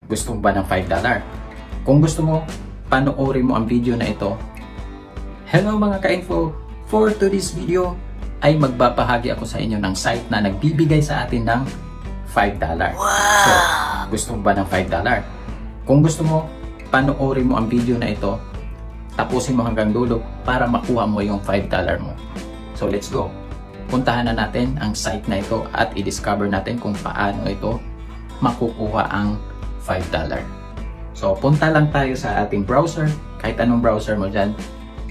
Gusto mo ba ng $5? Kung gusto mo, panoorin mo ang video na ito. Hello mga ka-info! For today's video ay magbabahagi ako sa inyo ng site na nagbibigay sa atin ng $5. So, gusto mo ba ng $5? Kung gusto mo, panoorin mo ang video na ito. Tapusin mo hanggang dulo para makuha mo yung $5 mo. So, let's go! Puntahan na natin ang site na ito at i-discover natin kung paano ito makukuha ang $5. So, punta lang tayo sa ating browser, kahit anong browser mo dyan.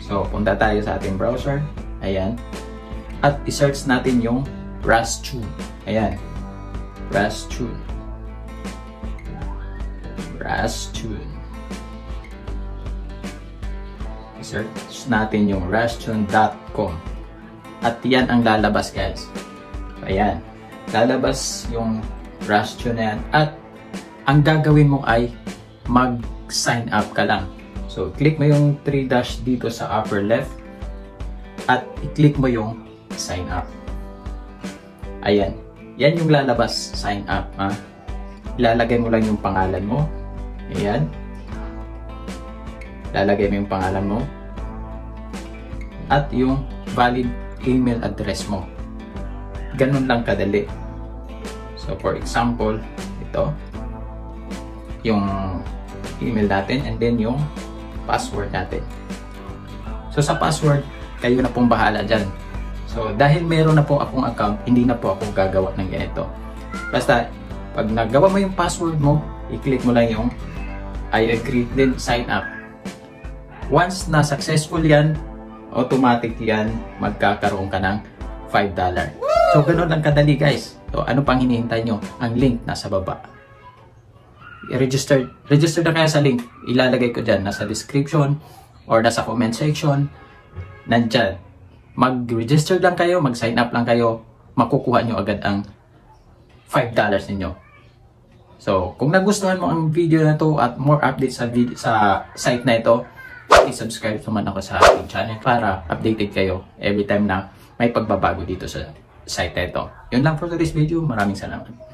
So, punta tayo sa ating browser, ayan, at i-search natin yung Rustune, ayan, Rustune, i-search natin yung rustune.com at yan ang lalabas, guys. Ayan, lalabas yung Rustune na yan at ang gagawin mo ay mag-sign up ka lang. So, click mo yung 3 dash dito sa upper left at i-click mo yung sign up. Ayan. Yan yung lalabas, sign up. Ha? Ilalagay mo lang yung pangalan mo. Ayan. Lalagay mo yung pangalan mo. At yung valid email address mo. Ganun lang kadali. So, for example, ito. Yung email natin and then yung password natin. So sa password, kayo na pong bahala dyan. So dahil meron na po akong account, hindi na po ako gagawa ng ganito. Basta, pag nagawa mo yung password mo, i-click mo lang yung I agree, then sign up. Once na successful yan, automatic yan, magkakaroon ka ng $5. So ganun lang kadali, guys. So ano pang hinihintay nyo? Ang link nasa baba. Register na kayo sa link. Ilalagay ko dyan, nasa description or nasa comment section. Nandyan. Mag-register lang kayo, mag-sign up lang kayo, makukuha nyo agad ang $5 ninyo. So, kung nagustuhan mo ang video na to at more updates sa site na ito, i-subscribe naman ako sa aking channel para updated kayo every time na may pagbabago dito sa site na ito. Yun lang for today's video. Maraming salamat.